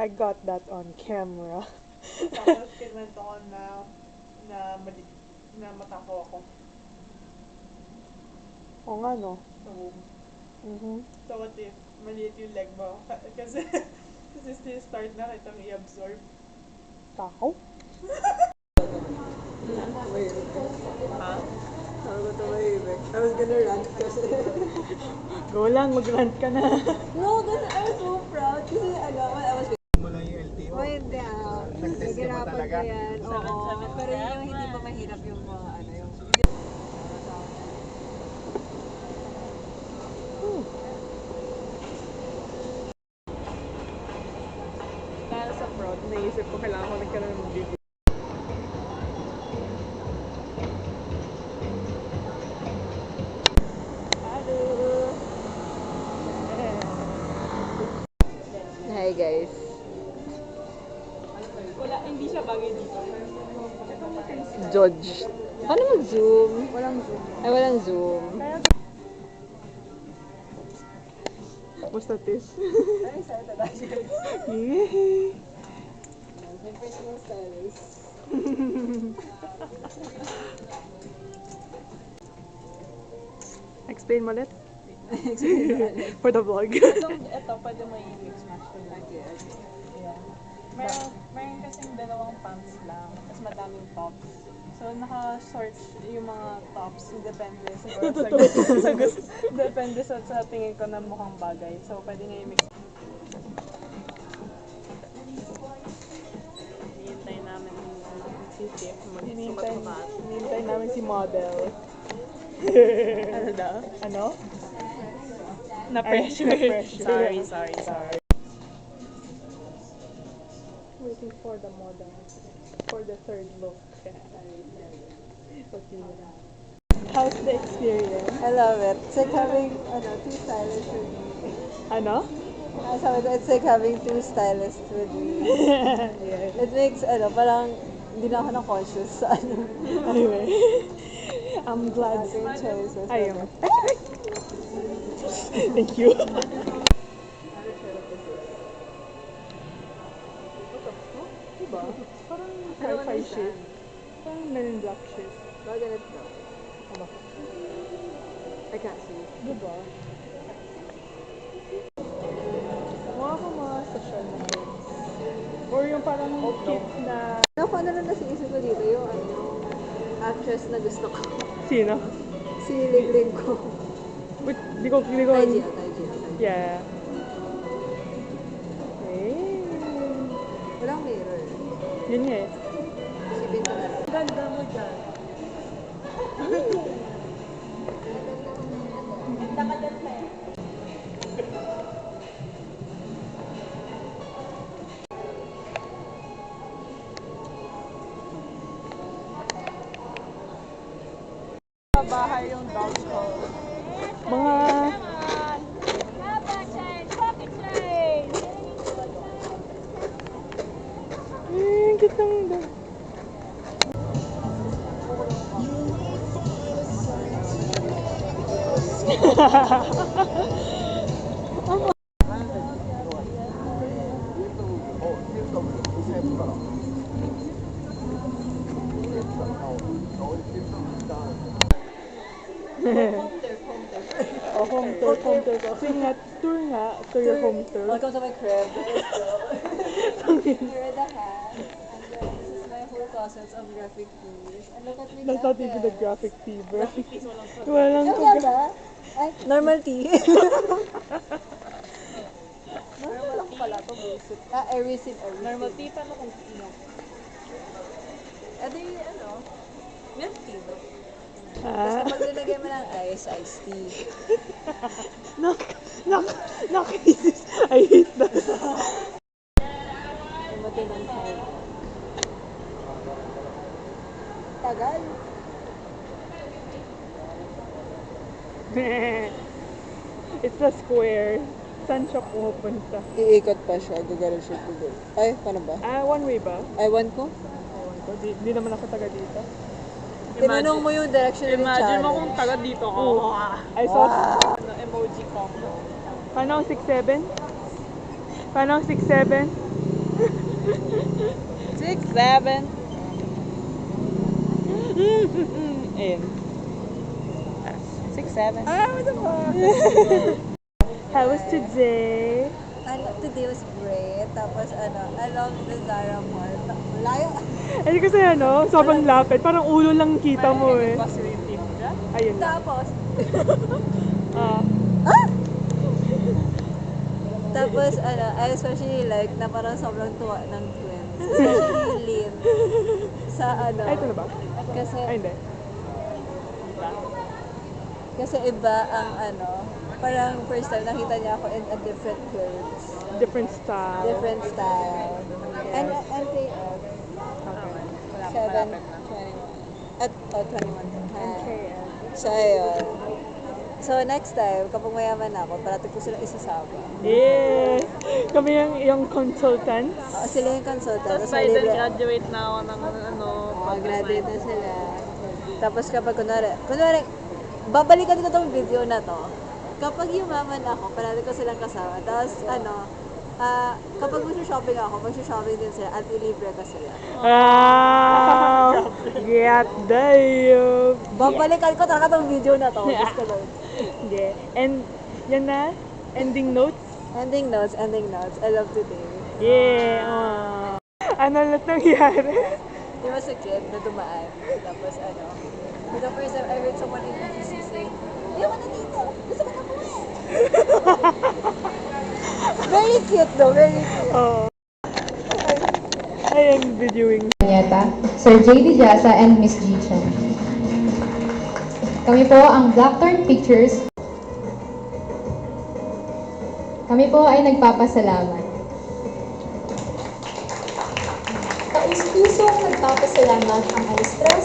I got that on camera. Tapos kinwento ko na matakaw ako. Oo nga, no? So, Mhm. so what if maliit yung leg mo? Kasi still start na kitang i-absorb. Takaw? Ha? Sabi ko tumahimik. I was gonna rant kasi. Go lang, mag-rant ka na. No, kasi I was so proud. Kasi I was mo lang yung LTO. oh, hindi ah. Nag-test ka ba Nagirapan talaga? ko yan. Oo. Pero yun yung hindi pa mahirap yung mga yung... Dahil sa fraud, naisip ko kailangan ko nagkaroon ng video. Hi guys. Hindi siya bagay dito. Judge. Paano mag-zoom? Walang zoom. Ay, walang zoom. Basta tis. Very excited actually. Yay! My personal stylist. Explain mo ulit. For the vlog. Ito, pwede mo i-mix match to that. Okay. Yeah. Meron kasing dalawang pants lang, tapos madaming tops. So, naka-short yung mga tops. Depende depende sa tingin ko na mukhang bagay. So, pwede nga i-mix. Hinihintay namin si Tiff magsukat-sukat. Hinihintay namin si model. Ano daw? Ano? Na-pressure. Na-pressure. Sorry. Waiting for the model. For the third look. Okay. How's the experience? I love it. It's like having two stylists with me. Ano? Sabi ko, it's like having two stylists with me. Yes. It makes, parang hindi na ako na-conscious sa Anyway. I'm glad. ating choices. Ayun. Thank you. Diba? Parang sci-fi shit. Parang Men in Black shit. Not ganit no. Ano? I can't see. Diba? Mukha ko mga social na kids. Or yung parang kids na... Ako ano lang nasa isip ko dito, yung actress na gusto ko. Sino? Si Liglig ko. Wait, di ko... Taiji. Yeah. Hey. Walang mirror. Yun nga eh. Isipin ko na lang. Ganda mo dyan. Bahay yung dog ko. Mga... Ang kitang dog. Home tour. Sige nga, tour nga. To your home tour. Welcome to my crib. Here are the hats. And then this is my whole closet of graphic tees. And look at me. That's not even the graphic tee, bro. Walang Wala ba? Ay, normal tee. Normal lang pala to, bullshit. I receive. Normal tea, paano kung ano? Ito yung milk tea ba? Ah, Pag nilagay mo ng iced tea. nakaisis. I hate that. Umatay ng side. Tagal. It's a square. Saan siya pupunta? Iikot pa siya. Gagano siya tuloy. Ay, paano ba? One way ba? I want ko? Ewan ko. Di naman ako taga dito. Tinanong mo yung direction ng Imagine mo challenge. kung taga dito ka. I saw... Ano, emoji combo. Paano ang 6'7"? Paano ang 6'7"? 6, 7. Ayun. 6, 7. What the fuck? How was today? Today was great. Tapos I love the Zara Mall. Layo. Ay, kasi sobrang lapit. Parang ulo lang kita mo eh. Positive dyan. Ayun lang. Tapos, Ah. tapos I especially like na parang sobrang tuwa ng twins. Especially Lynn. Sa Ay, ito na ba? Kasi, Ay, hindi. kasi iba ang parang first time nakita niya ako in a different clothes. Different style. Different style. And NKF. Okay. 7:21. At 21. NKF. So, ayun. So, next time, kapag mayaman ako, parati ko sila isasama. Yeah! Kami yung consultants. Sila yung consultant. Tapos Tapos by then, libre. graduate na ako ng Graduate na sila. Tapos kapag kunwari, babalikan ko tong video na to. Kapag yumaman ako, parati ko silang kasama. Tapos, kapag mag-shopping ako, mag-shopping din sila at ilibre ko sila. Wow! Get the Babalikan ko talaga tong video na to. Gusto ko. Yeah. And yan na, ending notes. Ending notes. I love today. Yeah. Wow. Ano lahat nangyari? There was a kid na dumaan. Tapos for the first time I heard someone in BGC say, "Ewan na dito! Gusto ko na buwi!" Very cute though, very cute. Oh. I am videoing. Nieta, Sir J.D. Jasa, and Miss G. Chen. Kami po ang Blackthorn Pictures. Kami po ay nagpapasalamat. Taus-pusong nagpapasalamat ang Alistress